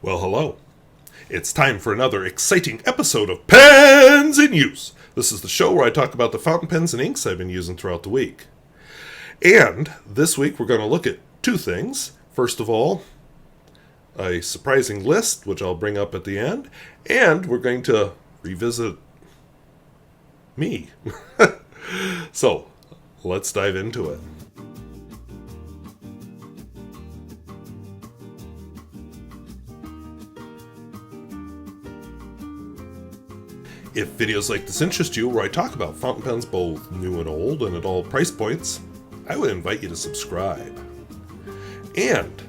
Well, hello. It's time for another exciting episode of Pens in Use. This is the show where I talk about the fountain pens and inks I've been using throughout the week. And this week we're going to look at two things. First of all, a surprising list, which I'll bring up at the end. And we're going to revisit me. So, let's dive into it. If videos like this interest you, where I talk about fountain pens both new and old and at all price points, I would invite you to subscribe. And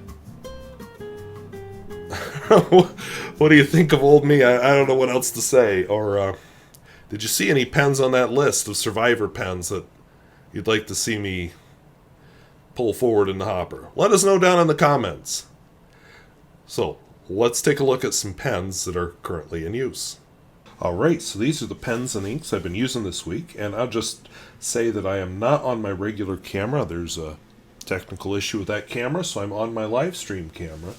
what do you think of old me? I don't know what else to say. Or did you see any pens on that list of survivor pens that you'd like to see me pull forward in the hopper? Let us know down in the comments. So, let's take a look at some pens that are currently in use. Alright, so these are the pens and inks I've been using this week, and I'll just say that I am not on my regular camera. There's a technical issue with that camera, so I'm on my live stream camera.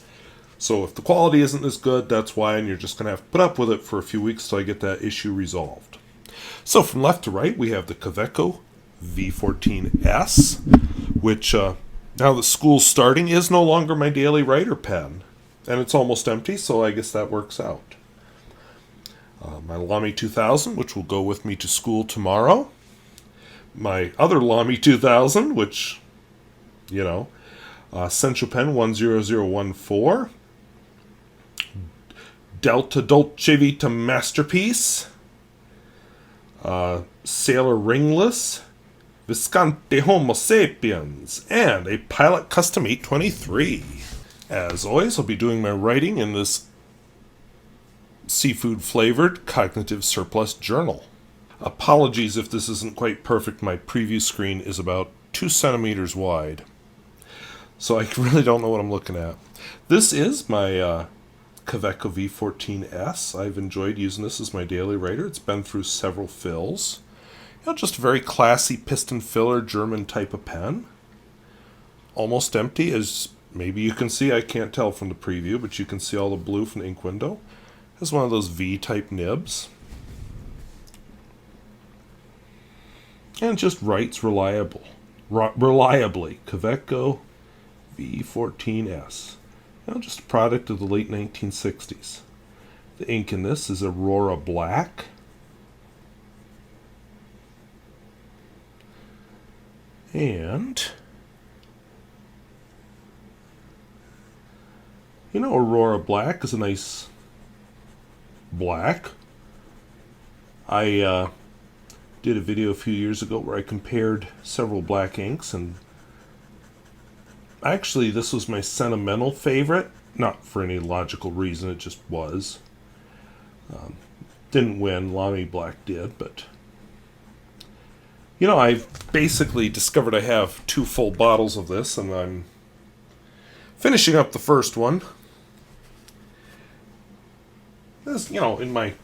So if the quality isn't as good, that's why, and you're just going to have to put up with it for a few weeks till I get that issue resolved. So from left to right, we have the Caveco V14s, which, now that school's starting, is no longer my daily writer pen. And it's almost empty, so I guess that works out. My Lamy 2000, which will go with me to school tomorrow. My other Lamy 2000, which, Centropen 10014. Dolcevita Masterpiece. Sailor Ringless. Visconti Homo Sapiens. And a Pilot Custom 823. As always, I'll be doing my writing in this seafood-flavored cognitive surplus journal. Apologies if this isn't quite perfect. My preview screen is about 2 centimeters wide, so I really don't know what I'm looking at. This is my Caveco V14s. I've enjoyed using this as my daily writer. It's been through several fills. Just a very classy piston filler German type of pen. Almost empty, as maybe you can see. I can't tell from the preview, but you can see all the blue from the ink window. Has one of those V-type nibs. And just writes reliably. Caveco V14s. Just a product of the late 1960s. The ink in this is Aurora Black. And Aurora Black is a nice black. I did a video a few years ago where I compared several black inks, and actually this was my sentimental favorite, not for any logical reason, it just was. Didn't win, Lamy Black did, but I've basically discovered I have 2 full bottles of this, and I'm finishing up the first one. This, in my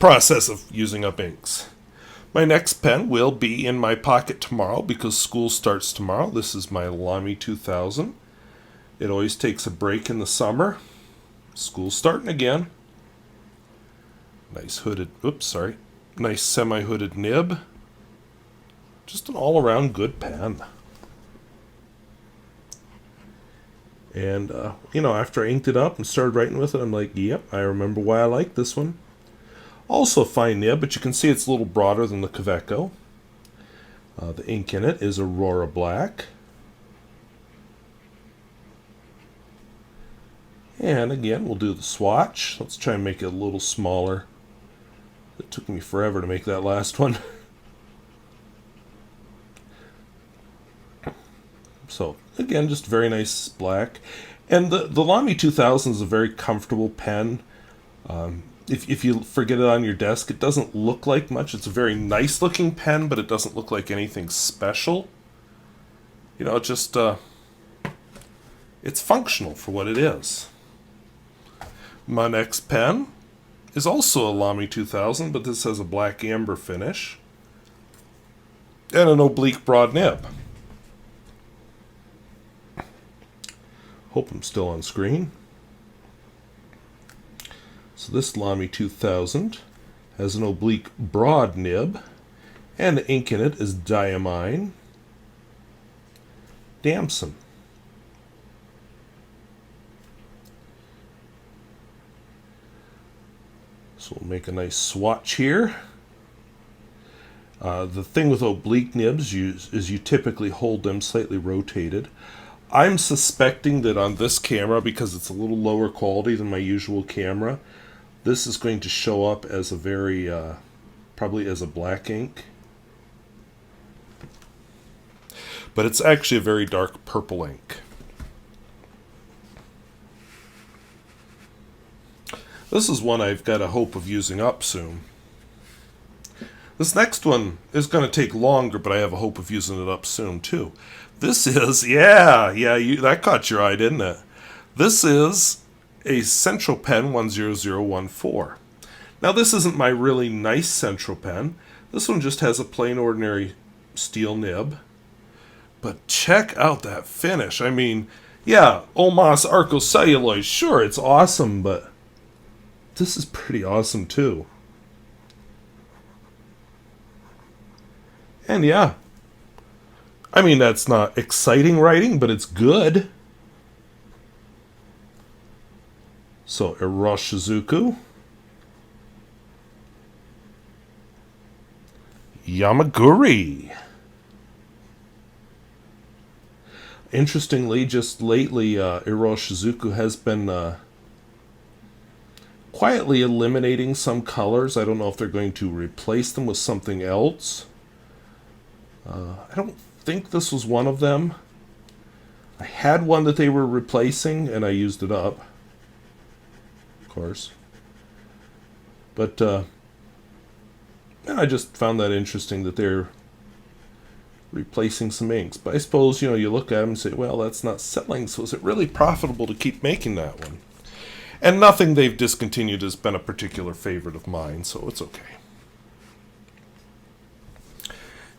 process of using up inks. My next pen will be in my pocket tomorrow because school starts tomorrow. This is my Lamy 2000. It always takes a break in the summer. School's starting again. Nice semi-hooded nib. Just an all-around good pen. And, after I inked it up and started writing with it, I'm like, yep, I remember why I like this one. Also a fine nib, but you can see it's a little broader than the Caveco. The ink in it is Aurora Black. And again, we'll do the swatch. Let's try and make it a little smaller. It took me forever to make that last one. So, again, just very nice black. And the Lamy 2000 is a very comfortable pen. If you forget it on your desk, it doesn't look like much. It's a very nice looking pen, but it doesn't look like anything special. It's functional for what it is. My next pen is also a Lamy 2000, but this has a black amber finish and an oblique broad nib. Hope I'm still on screen. So this Lamy 2000 has an oblique broad nib, and the ink in it is Diamine, Damson. So we'll make a nice swatch here. The thing with oblique nibs is you typically hold them slightly rotated. I'm suspecting that on this camera, because it's a little lower quality than my usual camera, this is going to show up as a very, probably as a black ink. But it's actually a very dark purple ink. This is one I've got a hope of using up soon. This next one is going to take longer, but I have a hope of using it up soon too. This is, that caught your eye, didn't it? This is a Centropen 10014. Now this isn't my really nice Centropen. This one just has a plain ordinary steel nib. But check out that finish. I mean, yeah, Omas Arcocelluloid, sure, it's awesome, but this is pretty awesome too. And yeah, I mean, that's not exciting writing, but it's good. So, Iroshizuku, Yama-guri. Interestingly, just lately, Iroshizuku has been quietly eliminating some colors. I don't know if they're going to replace them with something else. I don't think this was one of them. I had one that they were replacing, and I used it up, of course. But I just found that interesting that they're replacing some inks. But I suppose, you look at them and say, well, that's not selling, so is it really profitable to keep making that one? And nothing they've discontinued has been a particular favorite of mine, so it's okay.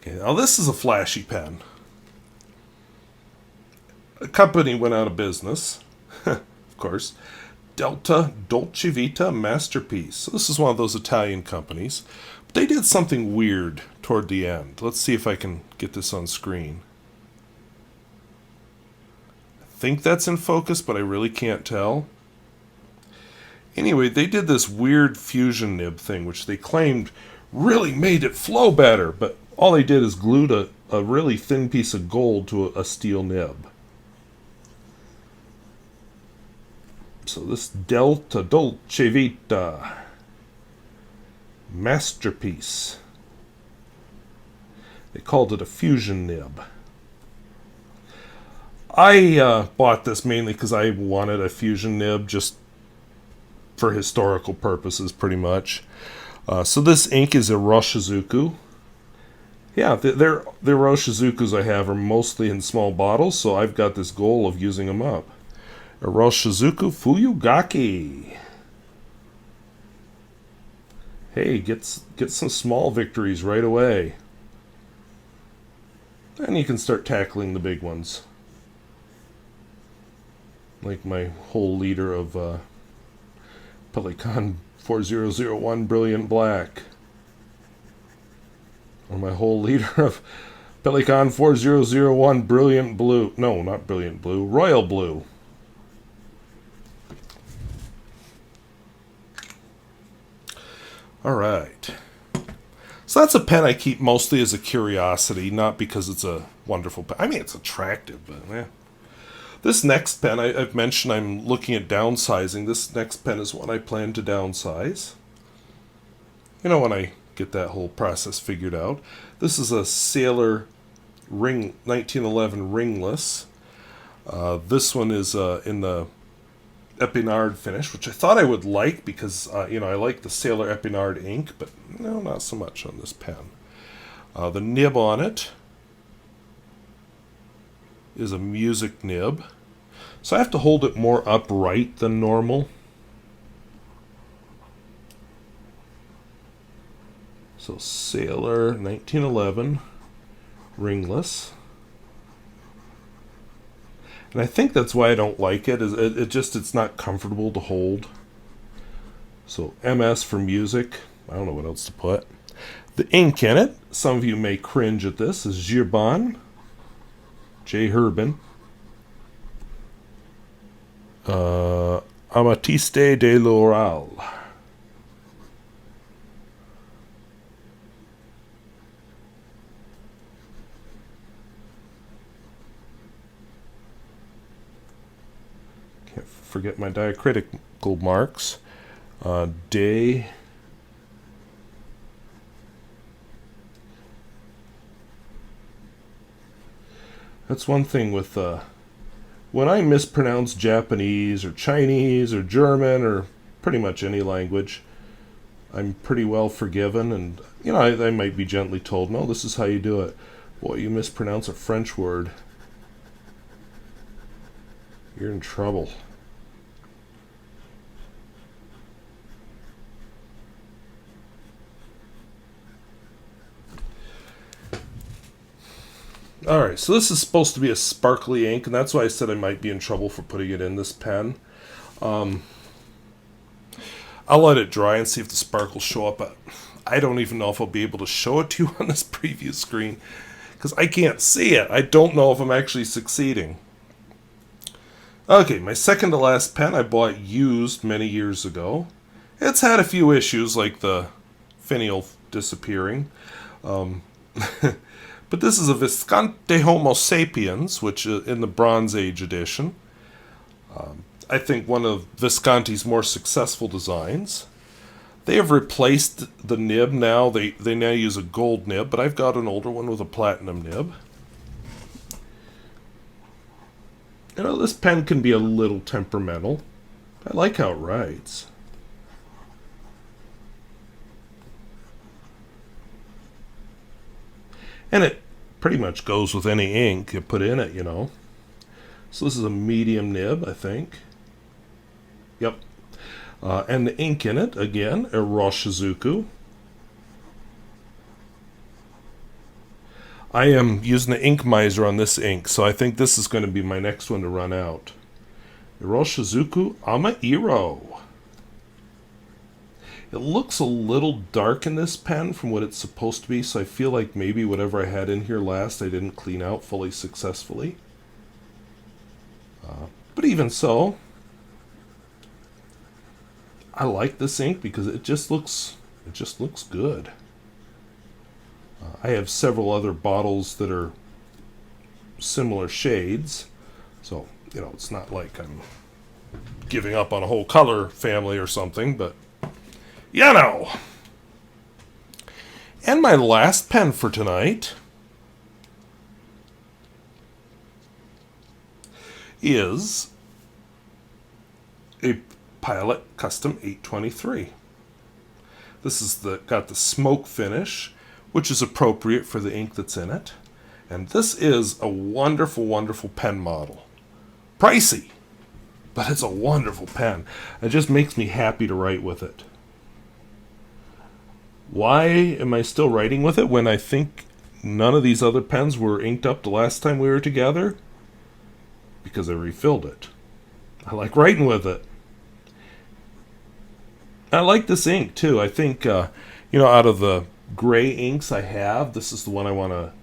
Okay, now this is a flashy pen. A company went out of business, of course. Dolcevita Masterpiece. So this is one of those Italian companies. But they did something weird toward the end. Let's see if I can get this on screen. I think that's in focus, but I really can't tell. Anyway, they did this weird fusion nib thing, which they claimed really made it flow better, but all they did is glued a really thin piece of gold to a steel nib. So this Dolcevita Masterpiece. They called it a fusion nib. I bought this mainly because I wanted a fusion nib just for historical purposes, pretty much. So this ink is Iroshizuku. Yeah, the Iroshizukus I have are mostly in small bottles, so I've got this goal of using them up. Iroshizuku Fuyu-gaki. Hey, get some small victories right away. And you can start tackling the big ones. Like my whole liter of Pelikan 4001 Brilliant Black. Or my whole liter of Pelikan 4001 Brilliant Blue. No, not Brilliant Blue. Royal Blue. Alright. So that's a pen I keep mostly as a curiosity, not because it's a wonderful pen. I mean, it's attractive, but yeah. This next pen, I've mentioned I'm looking at downsizing. This next pen is one I plan to downsize. When I get that whole process figured out. This is a Sailor 1911 Ringless. This one is in the Epinard finish, which I thought I would like because, I like the Sailor Epinard ink, but no, not so much on this pen. The nib on it is a music nib. So I have to hold it more upright than normal. So Sailor 1911 Ringless. And I think that's why I don't like it. It's not comfortable to hold. So MS for music. I don't know what else to put. The ink in it, some of you may cringe at this, is Girbon, J. Herbin, Améthyste de l'Oral. Can't forget my diacritical marks. Day. That's one thing with when I mispronounce Japanese or Chinese or German or pretty much any language, I'm pretty well forgiven, and I might be gently told, no, this is how you do it. Boy, you mispronounce a French word, you're in trouble. Alright, so this is supposed to be a sparkly ink, and that's why I said I might be in trouble for putting it in this pen. I'll let it dry and see if the sparkles show up. But I don't even know if I'll be able to show it to you on this preview screen, because I can't see it. I don't know if I'm actually succeeding. Okay, my second to last pen I bought used many years ago. It's had a few issues, like the finial disappearing. But this is a Visconti Homo Sapiens, which is in the Bronze Age edition. I think one of Visconti's more successful designs. They have replaced the nib now. They now use a gold nib, but I've got an older one with a platinum nib. This pen can be a little temperamental. I like how it writes. And it pretty much goes with any ink you put in it, So this is a medium nib, I think. Yep. And the ink in it, again, Iroshizuku. I am using the ink miser on this ink, so I think this is going to be my next one to run out. Iroshizuku Ama-iro. It looks a little dark in this pen from what it's supposed to be, so I feel like maybe whatever I had in here last I didn't clean out fully successfully. But even so, I like this ink because it just looks good. I have several other bottles that are similar shades, so it's not like I'm giving up on a whole color family or something, but And my last pen for tonight is a Pilot Custom 823. This is got the smoke finish, which is appropriate for the ink that's in it. And this is a wonderful, wonderful pen model. Pricey, but it's a wonderful pen. It just makes me happy to write with it. Why am I still writing with it when I think none of these other pens were inked up the last time we were together? Because I refilled it. I like writing with it. I like this ink too. I think, out of the gray inks I have, this is the one I want to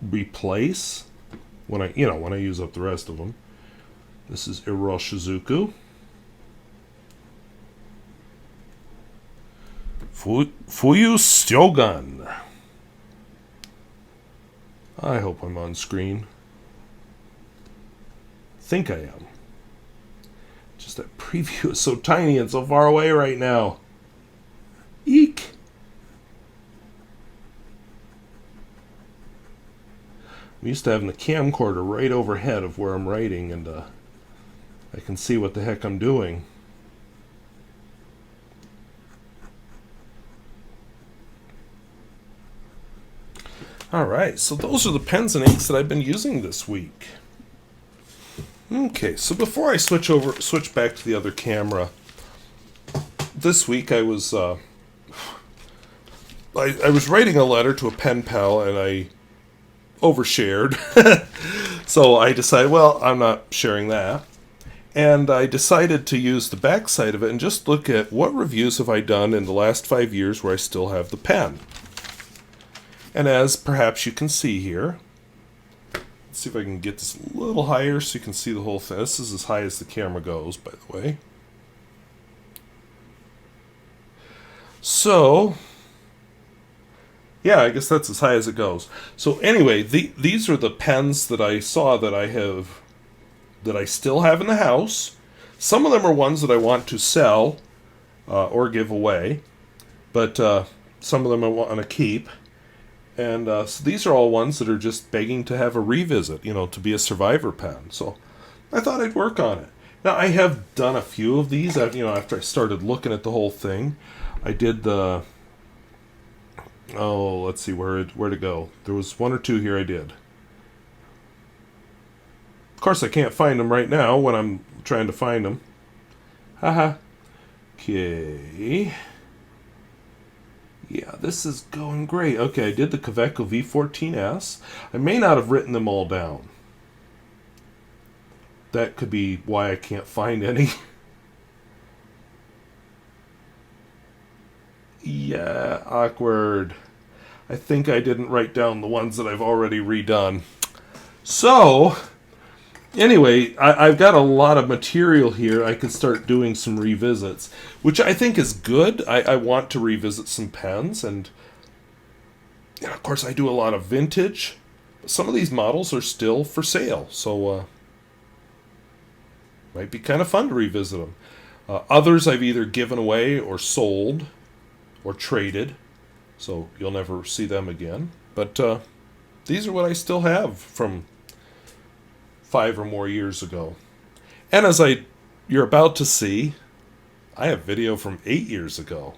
replace when I use up the rest of them. This is Iroshizuku. Fuyu-syogun. I hope I'm on screen. Think I am. Just that preview is so tiny and so far away right now. Eek. I'm used to having the camcorder right overhead of where I'm writing, and I can see what the heck I'm doing. Alright, so those are the pens and inks that I've been using this week. Okay, so before I switch back to the other camera, this week I was I was writing a letter to a pen pal, and I overshared. So I decided, well, I'm not sharing that. And I decided to use the back side of it and just look at what reviews have I done in the last 5 years where I still have the pen. And as perhaps you can see here, let's see if I can get this a little higher so you can see the whole thing. This is as high as the camera goes, by the way. So, yeah, I guess that's as high as it goes. So anyway, these are the pens that I saw that I still have in the house. Some of them are ones that I want to sell or give away, but some of them I want to keep. And so these are all ones that are just begging to have a revisit, you know, to be a survivor pen. So I thought I'd work on it. Now, I have done a few of these, you know, after I started looking at the whole thing. I did the... Oh, let's see, where to go. There was one or two here I did. Of course, I can't find them right now when I'm trying to find them. Haha. Okay. Yeah, this is going great. Okay, I did the Caveco V14s. I may not have written them all down. That could be why I can't find any. Yeah, awkward. I think I didn't write down the ones that I've already redone. So, anyway, I've got a lot of material here. I could start doing some revisits, which I think is good. I want to revisit some pens, and you know, of course I do a lot of vintage. Some of these models are still for sale, so might be kind of fun to revisit them. Others I've either given away or sold or traded, so you'll never see them again. But these are what I still have from 5 or more years ago. And as you're about to see, I have video from 8 years ago.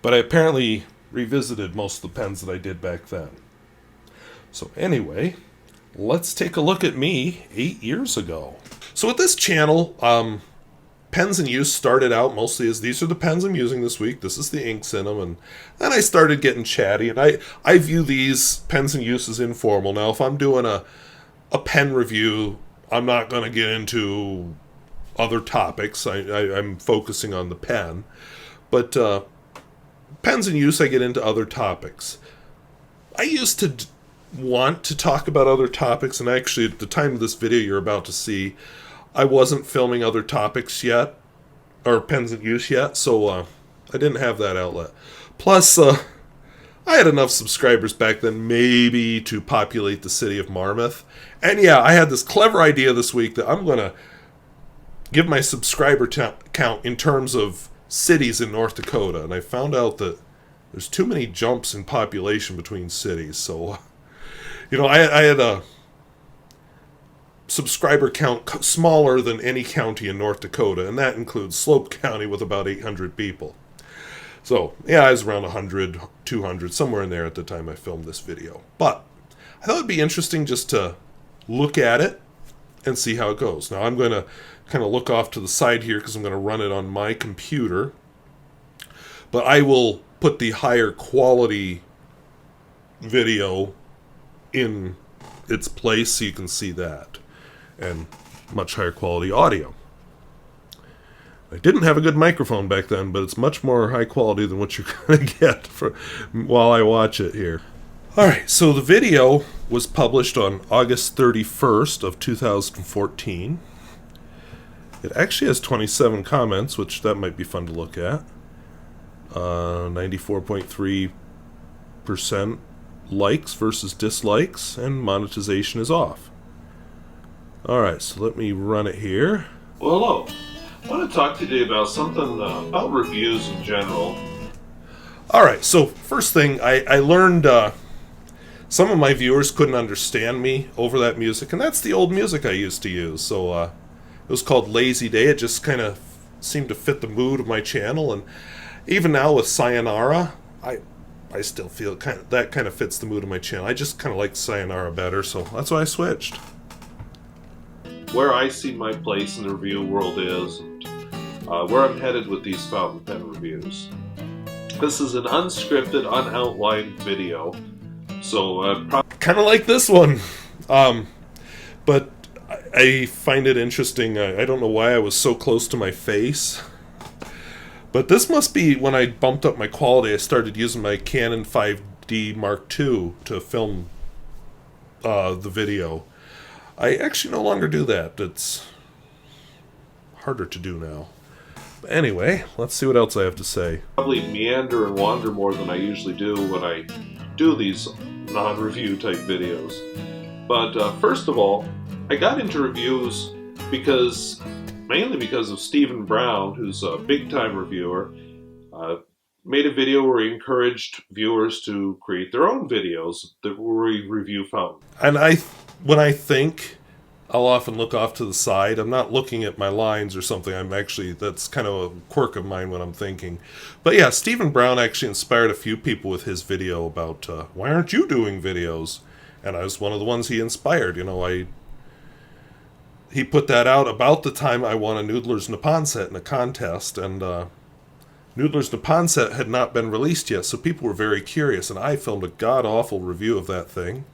But I apparently revisited most of the pens that I did back then. So anyway, let's take a look at me 8 years ago. So with this channel, pens in use started out mostly as these are the pens I'm using this week. This is the inks in them. And then I started getting chatty. And I view these pens in use as informal. Now, if I'm doing a pen review, I'm not going to get into other topics. I'm focusing on the pen. But pens in use, I get into other topics. I used to want to talk about other topics, and actually at the time of this video you're about to see, I wasn't filming other topics yet, or pens in use yet, so I didn't have that outlet. Plus, I had enough subscribers back then maybe to populate the city of Marmarth. And yeah, I had this clever idea this week that I'm going to give my subscriber count in terms of cities in North Dakota. And I found out that there's too many jumps in population between cities. So, you know, I had a subscriber count smaller than any county in North Dakota. And that includes Slope County with about 800 people. So, yeah, I was around 100, 200, somewhere in there at the time I filmed this video. But I thought it'd be interesting just to look at it and see how it goes. Now, I'm going to kind of look off to the side here because I'm going to run it on my computer. But I will put the higher quality video in its place so you can see that. And much higher quality audio. I didn't have a good microphone back then, but it's much more high quality than what you're going to get while I watch it here. Alright, so the video was published on August 31st of 2014. It actually has 27 comments, which that might be fun to look at. 94.3% likes versus dislikes, and monetization is off. Alright, so let me run it here. Well, hello. I want to talk today about something about reviews in general. Alright, so first thing, I learned some of my viewers couldn't understand me over that music, and that's the old music I used to use. So it was called Lazy Day. It just kind of seemed to fit the mood of my channel, and even now with Sayonara, I still feel that kind of fits the mood of my channel. I just kind of like Sayonara better, so that's why I switched. Where I see my place in the review world is, and where I'm headed with these fountain pen reviews. This is an unscripted, unoutlined video, so kind of like this one. But I find it interesting. I don't know why I was so close to my face. But this must be when I bumped up my quality. I started using my Canon 5D Mark II to film the video. I actually no longer do that. It's harder to do now. But anyway, let's see what else I have to say. Probably meander and wander more than I usually do when I do these non-review type videos. But first of all, I got into reviews mainly because of Stephen Brown, who's a big-time reviewer, made a video where he encouraged viewers to create their own videos that were review fountain. And when I think, I'll often look off to the side. I'm not looking at my lines or something. That's kind of a quirk of mine when I'm thinking. But yeah, Stephen Brown actually inspired a few people with his video about, why aren't you doing videos? And I was one of the ones he inspired. He put that out about the time I won a Noodler's Nippon set in a contest, and Noodler's Nippon set had not been released yet, so people were very curious, and I filmed a god-awful review of that thing.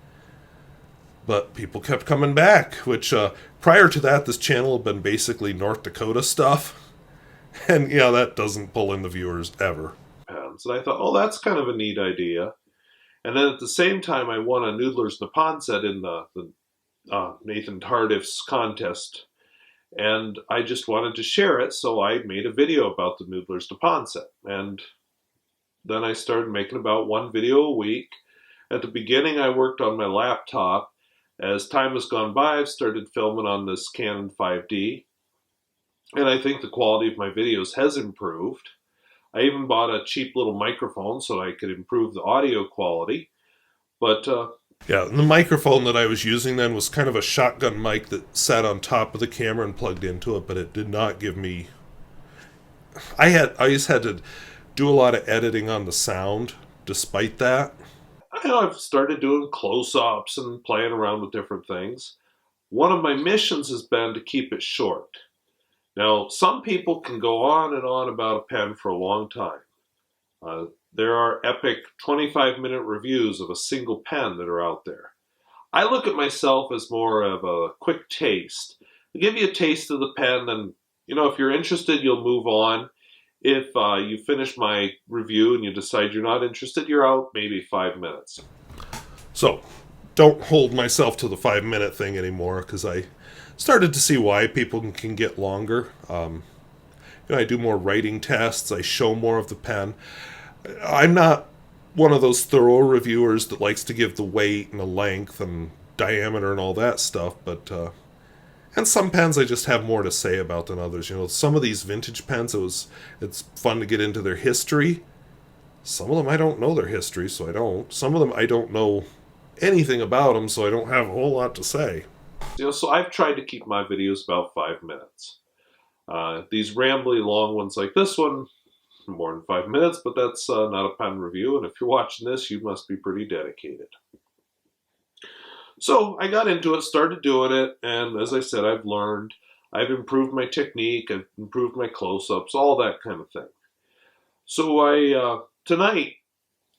But people kept coming back, which, prior to that, this channel had been basically North Dakota stuff. And, that doesn't pull in the viewers ever. And I thought, oh, that's kind of a neat idea. And then at the same time, I won a Noodler's Nippon set in the Nathan Tardif's contest. And I just wanted to share it, so I made a video about the Noodler's Nippon set. And then I started making about one video a week. At the beginning, I worked on my laptop. As time has gone by, I've started filming on this Canon 5D, and I think the quality of my videos has improved. I even bought a cheap little microphone so I could improve the audio quality, but yeah, the microphone that I was using then was kind of a shotgun mic that sat on top of the camera and plugged into it, but it did not give me... I just had to do a lot of editing on the sound despite that. I've started doing close-ups and playing around with different things. One of my missions has been to keep it short. Now, some people can go on and on about a pen for a long time. There are epic 25-minute reviews of a single pen that are out there. I look at myself as more of a quick taste. I'll give you a taste of the pen, and if you're interested, you'll move on. If you finish my review and you decide you're not interested, you're out maybe 5 minutes. So, don't hold myself to the 5-minute thing anymore, because I started to see why people can get longer. I do more writing tests. I show more of the pen. I'm not one of those thorough reviewers that likes to give the weight and the length and diameter and all that stuff, but... And some pens I just have more to say about than others. Some of these vintage pens, it's fun to get into their history. Some of them I don't know their history, so I don't. Some of them I don't know anything about them, so I don't have a whole lot to say. So I've tried to keep my videos about 5 minutes. These rambly long ones like this one, more than 5 minutes, but that's not a pen review, and if you're watching this, you must be pretty dedicated. So I got into it, started doing it, and as I said, I've learned. I've improved my technique, I've improved my close-ups, all that kind of thing. So tonight,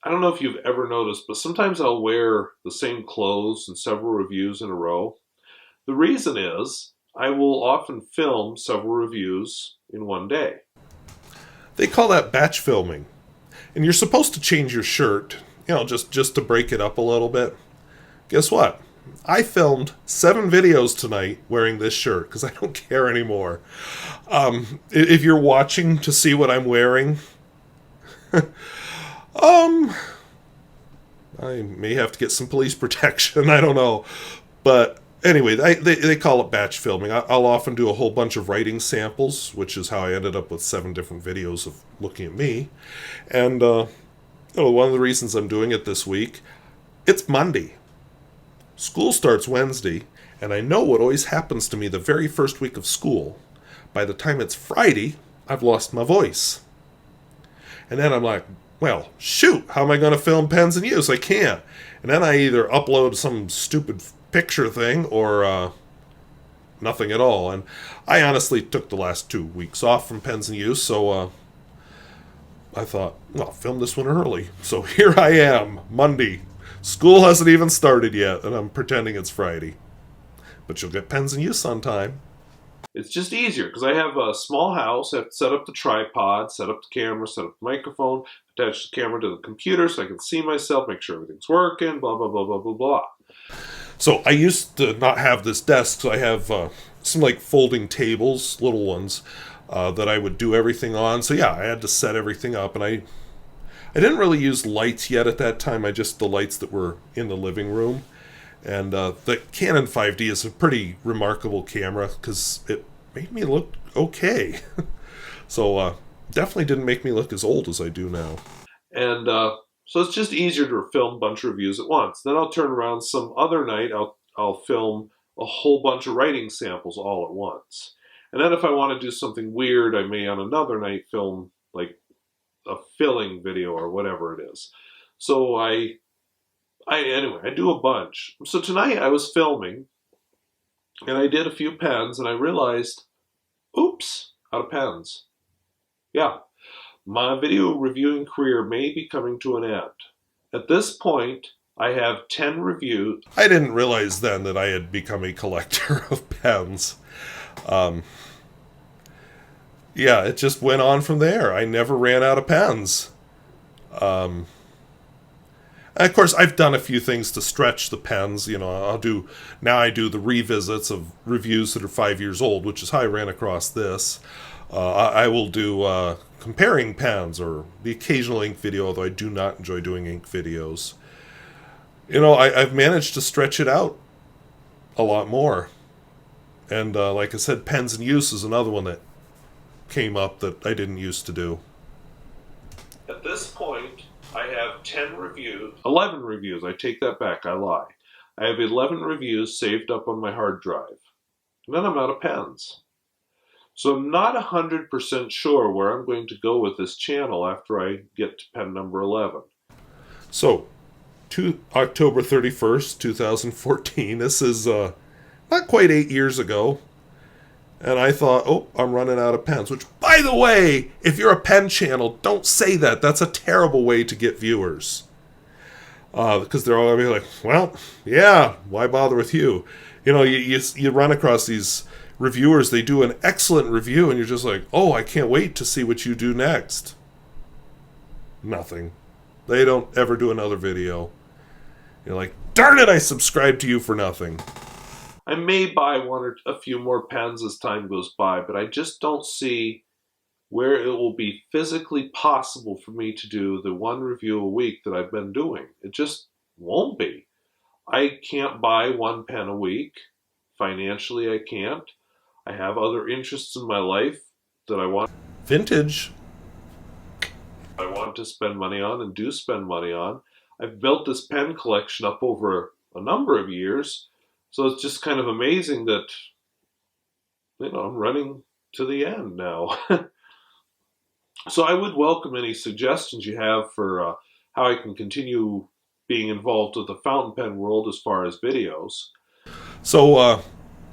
I don't know if you've ever noticed, but sometimes I'll wear the same clothes in several reviews in a row. The reason is, I will often film several reviews in one day. They call that batch filming. And you're supposed to change your shirt, just to break it up a little bit. Guess what? I filmed 7 videos tonight wearing this shirt because I don't care anymore. If you're watching to see what I'm wearing, I may have to get some police protection. I don't know. But anyway, they call it batch filming. I'll often do a whole bunch of writing samples, which is how I ended up with 7 different videos of looking at me. And one of the reasons I'm doing it this week, it's Monday. School starts Wednesday, and I know what always happens to me the very first week of school. By the time it's Friday, I've lost my voice. And then I'm like, well, shoot, how am I going to film pens in use? I can't. And then I either upload some stupid picture thing or nothing at all. And I honestly took the last 2 weeks off from pens in use, so I thought, well, I'll film this one early. So here I am, Monday. School hasn't even started yet, and I'm pretending it's Friday. but you'll get pens in use on time. It's just easier because I have a small house. I have to set up the tripod, set up the camera, set up the microphone, attach the camera to the computer so I can see myself, make sure everything's working, blah, blah, blah, blah, blah, blah. So I used to not have this desk, so I have some like folding tables, little ones, that I would do everything on. So yeah, I had to set everything up, and I didn't really use lights yet at that time. I just the lights that were in the living room. And the Canon 5D is a pretty remarkable camera because it made me look okay. So definitely didn't make me look as old as I do now. And so it's just easier to film a bunch of reviews at once. Then I'll turn around some other night, I'll film a whole bunch of writing samples all at once. And then if I want to do something weird, I may on another night film like a filling video or whatever it is. So anyway, I do a bunch. So tonight I was filming, and I did a few pens, and I realized, oops, out of pens. Yeah, my video reviewing career may be coming to an end. At this point, I have 10 reviews. I didn't realize then that I had become a collector of pens. Yeah, it just went on from there. I never ran out of pens. And of course, I've done a few things to stretch the pens. You know, I do the revisits of reviews that are 5 years old, which is how I ran across this. I will do comparing pens or the occasional ink video, although I do not enjoy doing ink videos. You know, I've managed to stretch it out a lot more. And like I said, pens in use is another one that came up that I didn't used to do. At this point, I have 11 reviews. I take that back, I lie. I have 11 reviews saved up on my hard drive. And then I'm out of pens. So I'm not 100% sure where I'm going to go with this channel after I get to pen number 11. So, October 31st, 2014. This is not quite 8 years ago. And I thought, oh, I'm running out of pens. Which, by the way, if you're a pen channel, don't say that. That's a terrible way to get viewers. Because they're all going to be like, well, yeah, why bother with you? You know, you run across these reviewers, they do an excellent review, and you're just like, oh, I can't wait to see what you do next. Nothing. They don't ever do another video. You're like, darn it, I subscribed to you for nothing. I may buy one or a few more pens as time goes by, but I just don't see where it will be physically possible for me to do the one review a week that I've been doing. It just won't be. I can't buy one pen a week. Financially, I can't. I have other interests in my life that I want. Vintage. I want to spend money on and do spend money on. I've built this pen collection up over a number of years. So it's just kind of amazing that, you know, I'm running to the end now. So I would welcome any suggestions you have for how I can continue being involved with the fountain pen world as far as videos. So,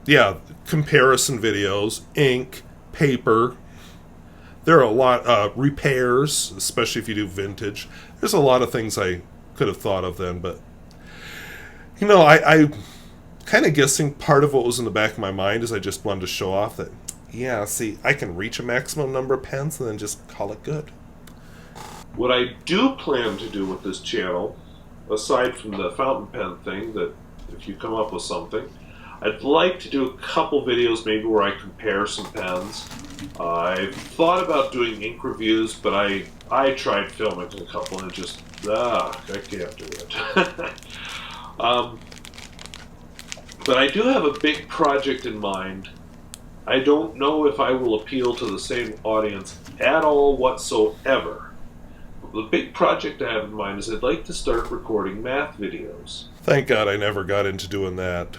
yeah, comparison videos, ink, paper. There are a lot, repairs, especially if you do vintage. There's a lot of things I could have thought of then, but, you know, I kind of guessing part of what was in the back of my mind is I just wanted to show off that, yeah, see, I can reach a maximum number of pens and then just call it good. What I do plan to do with this channel, aside from the fountain pen thing, that if you come up with something, I'd like to do a couple videos maybe where I compare some pens. I've thought about doing ink reviews, but I tried filming a couple and it just, I can't do it. But I do have a big project in mind. I don't know if I will appeal to the same audience at all whatsoever. The big project I have in mind is I'd like to start recording math videos. Thank God I never got into doing that.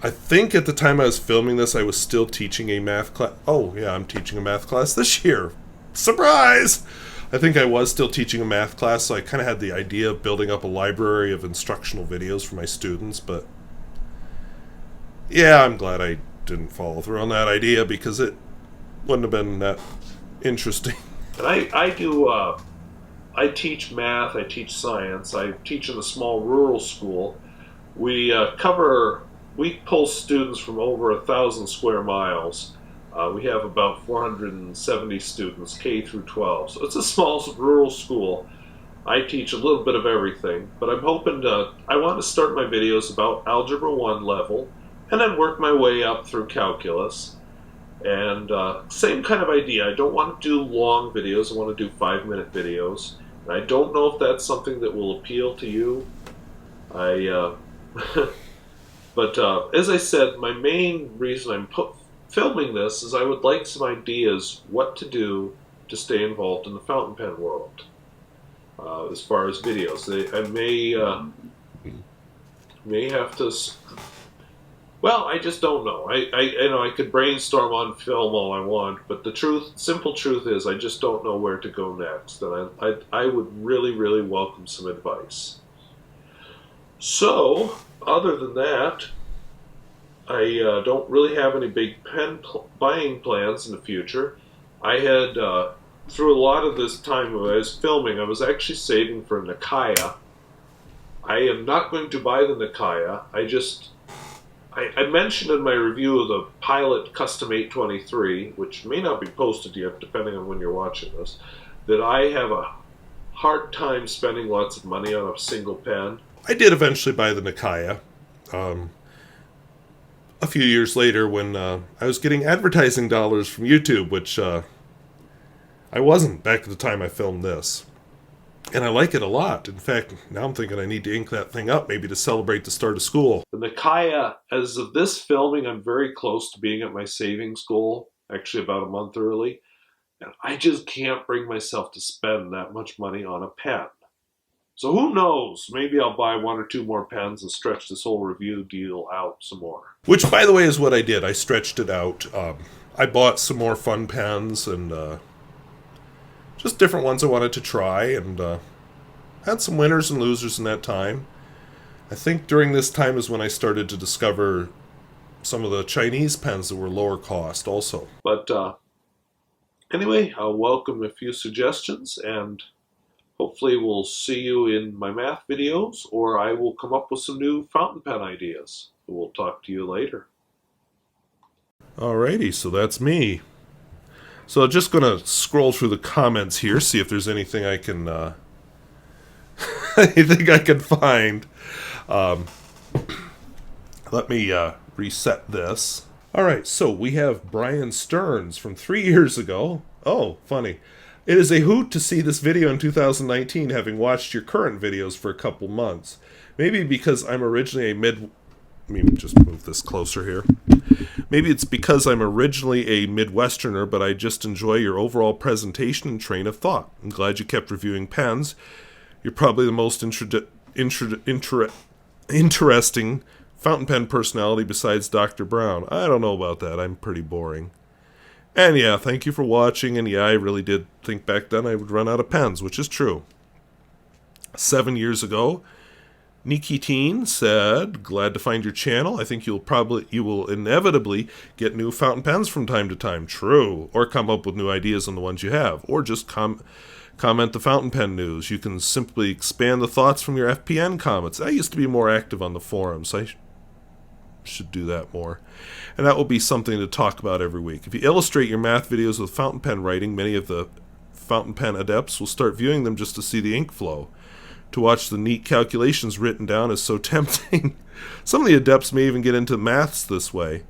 I think at the time I was filming this, I was still teaching a math class. Oh, yeah, I'm teaching a math class this year. Surprise! I think I was still teaching a math class, so I kind of had the idea of building up a library of instructional videos for my students, but yeah, I'm glad I didn't follow through on that idea because it wouldn't have been that interesting. And I teach math, I teach science, I teach in a small rural school. We cover we pull students from over 1,000 square miles. We have about 470 students, K through 12. So it's a small rural school. I teach a little bit of everything, but I'm hoping I want to start my videos about Algebra 1 level and then work my way up through calculus. And same kind of idea. I don't want to do long videos. I want to do 5-minute videos. And I don't know if that's something that will appeal to you. But as I said, my main reason I'm filming this is I would like some ideas what to do to stay involved in the fountain pen world. As far as videos, I may have to. Well, I just don't know. I could brainstorm on film all I want, but the simple truth is, I just don't know where to go next, and I would really welcome some advice. So, other than that, I don't really have any big pen buying plans in the future. I had, through a lot of this time when I was filming, I was actually saving for Nikaya. I am not going to buy the Nikaya. I mentioned in my review of the Pilot Custom 823, which may not be posted yet, depending on when you're watching this, that I have a hard time spending lots of money on a single pen. I did eventually buy the Nikaya. A few years later when I was getting advertising dollars from YouTube, which I wasn't back at the time I filmed this. And I like it a lot. In fact, now I'm thinking I need to ink that thing up, maybe to celebrate the start of school. The Nikaya, as of this filming, I'm very close to being at my savings goal, actually about a month early. And I just can't bring myself to spend that much money on a pen. So who knows? Maybe I'll buy 1 or 2 more pens and stretch this whole review deal out some more. Which, by the way, is what I did. I stretched it out. I bought some more fun pens and just different ones I wanted to try, and had some winners and losers in that time. I think during this time is when I started to discover some of the Chinese pens that were lower cost also. But anyway, I'll welcome a few suggestions, and hopefully we'll see you in my math videos, or I will come up with some new fountain pen ideas. We'll talk to you later. Alrighty, so that's me. So I'm just going to scroll through the comments here, see if there's anything I can anything I can find. Let me reset this. Alright, so we have Brian Stearns from 3 years ago. Oh, funny. It is a hoot to see this video in 2019, having watched your current videos for a couple months. Maybe because I'm originally Let me just move this closer here. Maybe it's because I'm originally a Midwesterner, but I just enjoy your overall presentation and train of thought. I'm glad you kept reviewing pens. You're probably the most interesting fountain pen personality besides Dr. Brown. I don't know about that. I'm pretty boring. And yeah, thank you for watching. And yeah, I really did think back then I would run out of pens, which is true. 7 years ago, Nikiteen said, glad to find your channel. I think you will inevitably get new fountain pens from time to time. True. Or come up with new ideas on the ones you have. Or just comment the fountain pen news. You can simply expand the thoughts from your FPN comments. I used to be more active on the forums. I should do that more. And that will be something to talk about every week. If you illustrate your math videos with fountain pen writing, many of the fountain pen adepts will start viewing them just to see the ink flow. To watch the neat calculations written down is so tempting. Some of the adepts may even get into maths this way.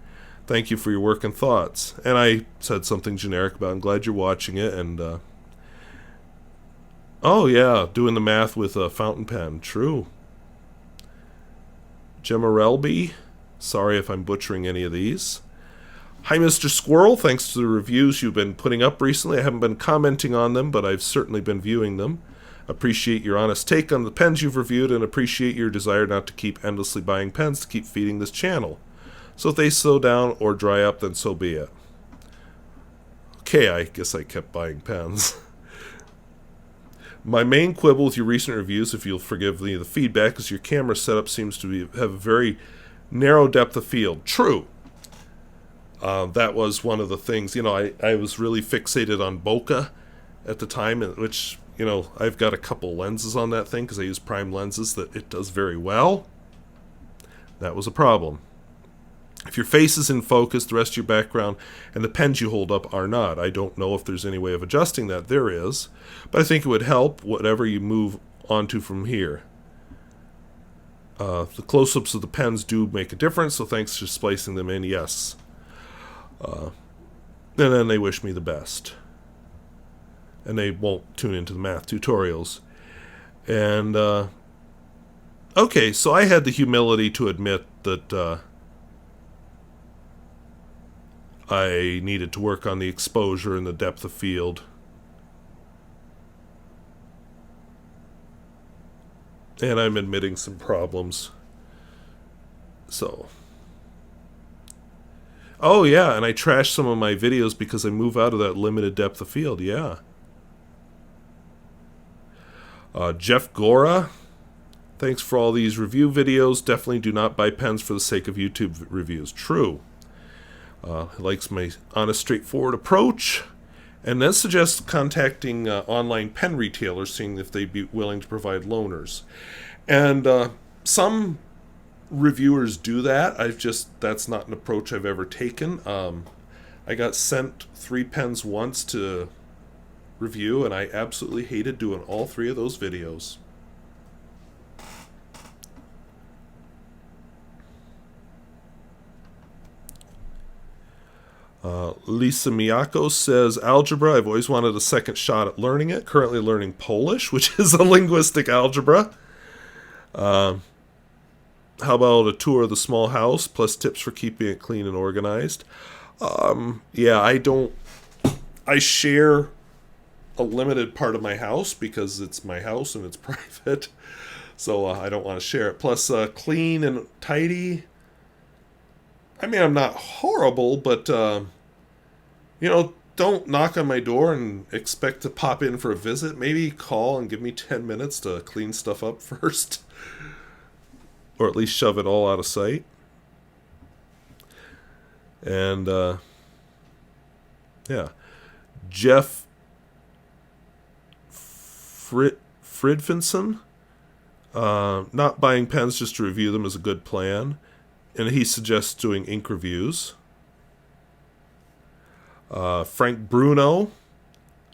Thank you for your work and thoughts. And I said something generic about I'm glad you're watching it. And oh yeah, doing the math with a fountain pen. True. Gemarelby. Sorry if I'm butchering any of these. Hi, Mr. Squirrel. Thanks to the reviews you've been putting up recently. I haven't been commenting on them, but I've certainly been viewing them. Appreciate your honest take on the pens you've reviewed, and appreciate your desire not to keep endlessly buying pens to keep feeding this channel. So if they slow down or dry up, then so be it. Okay, I guess I kept buying pens. My main quibble with your recent reviews, if you'll forgive me the feedback, is your camera setup seems to have a very narrow depth of field. True. That was one of the things, I was really fixated on bokeh at the time, which, I've got a couple lenses on that thing because I use prime lenses that it does very well. That was a problem. If your face is in focus, the rest of your background and the pens you hold up are not. I don't know if there's any way of adjusting that. There is. But I think it would help whatever you move onto from here. The close-ups of the pens do make a difference, so thanks for splicing them in, yes. And then they wish me the best. And they won't tune into the math tutorials. And, okay, so I had the humility to admit that I needed to work on the exposure and the depth of field. And I'm admitting some problems. So. Oh, yeah, and I trashed some of my videos because I move out of that limited depth of field, yeah. Jeff Gora, thanks for all these review videos. Definitely do not buy pens for the sake of YouTube reviews. True. He likes my honest, straightforward approach. And then suggests contacting online pen retailers, seeing if they'd be willing to provide loaners. And some reviewers do that. That's not an approach I've ever taken. I got sent 3 pens once to review, and I absolutely hated doing all 3 of those videos. Lisa Miyako says, algebra, I've always wanted a second shot at learning it. Currently learning Polish, which is a linguistic algebra. How about a tour of the small house, plus tips for keeping it clean and organized? Yeah, I share a limited part of my house because it's my house and it's private. So I don't want to share it. Plus, clean and tidy. I mean, I'm not horrible, but, don't knock on my door and expect to pop in for a visit. Maybe call and give me 10 minutes to clean stuff up first. Or at least shove it all out of sight. And, yeah. Jeff Fridfinson. Not buying pens just to review them is a good plan. And he suggests doing ink reviews. Frank Bruno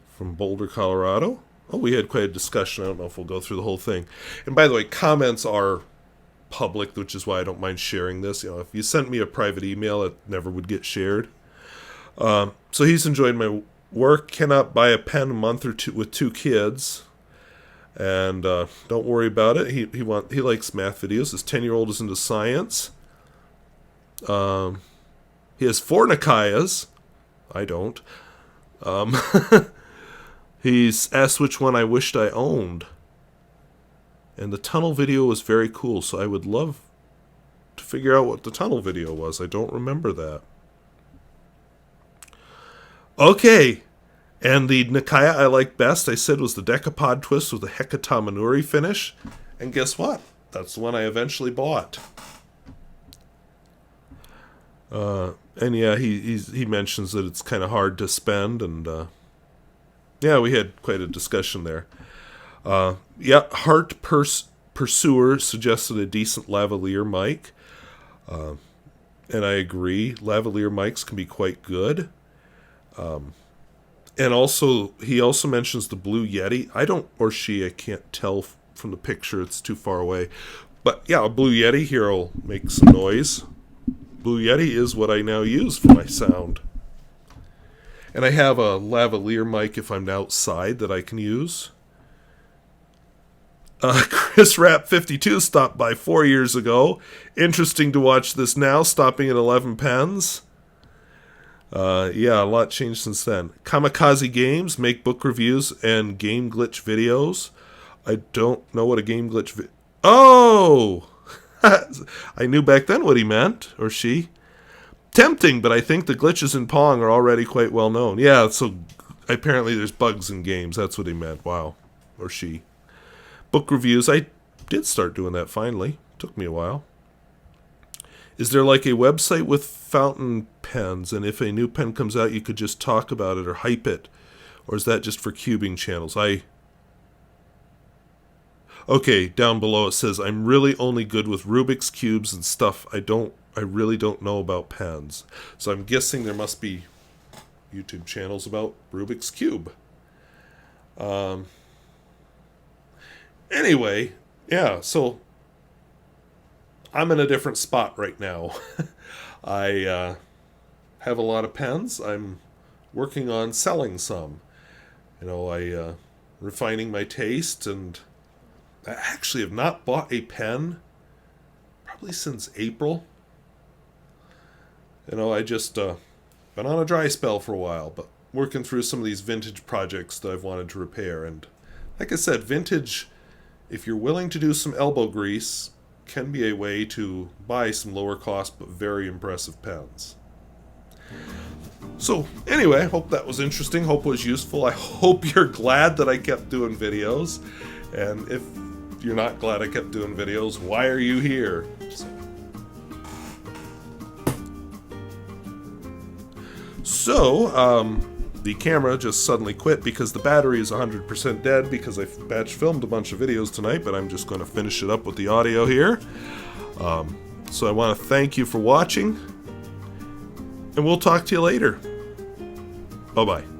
from Boulder, Colorado. Oh, we had quite a discussion. I don't know if we'll go through the whole thing. And by the way, comments are public, which is why I don't mind sharing this. If you sent me a private email, it never would get shared. So he's enjoyed my work. Cannot buy a pen a month or two with 2 kids. And don't worry about it. He likes math videos. His 10-year-old is into science. He has 4 Nikayas. I don't. He's asked which one I wished I owned. And the tunnel video was very cool, so I would love to figure out what the tunnel video was. I don't remember that. Okay. And the Nikaya I like best, I said, was the Decapod Twist with the Hekatamanuri finish. And guess what? That's the one I eventually bought. And yeah, he mentions that it's kind of hard to spend, and yeah, we had quite a discussion there. Yeah, Heart Pursuer suggested a decent lavalier mic, and I agree. Lavalier mics can be quite good. And also, he also mentions the Blue Yeti. I can't tell from the picture, it's too far away. But yeah, a Blue Yeti here will make some noise. Blue Yeti is what I now use for my sound. And I have a lavalier mic if I'm outside that I can use. Chris Rapp 52 stopped by 4 years ago. Interesting to watch this now, stopping at 11 pens. Yeah, a lot changed since then. Kamikaze Games make book reviews and game glitch videos. I don't know what a game glitch Oh! I knew back then what he meant, or she. Tempting, but I think the glitches in Pong are already quite well known. Yeah, so apparently there's bugs in games. That's what he meant. Wow. Or she. Book reviews. I did start doing that finally. Took me a while. Is there like a website with fountain pens, and if a new pen comes out, you could just talk about it or hype it? Or is that just for cubing channels? Okay, down below it says, I'm really only good with Rubik's Cubes and stuff. I don't I really don't know about pens. So I'm guessing there must be YouTube channels about Rubik's Cube. Anyway, yeah, so I'm in a different spot right now. I have a lot of pens. I'm working on selling some. Refining my taste, and I actually have not bought a pen probably since April. I just been on a dry spell for a while, but working through some of these vintage projects that I've wanted to repair. And like I said, vintage, if you're willing to do some elbow grease, can be a way to buy some lower cost but very impressive pens. So anyway, I hope that was interesting. Hope it was useful. I hope you're glad that I kept doing videos. And if you're not glad I kept doing videos, why are you here? So, the camera just suddenly quit because the battery is 100% dead because I batch filmed a bunch of videos tonight, but I'm just going to finish it up with the audio here. So I want to thank you for watching, and we'll talk to you later. Bye-bye.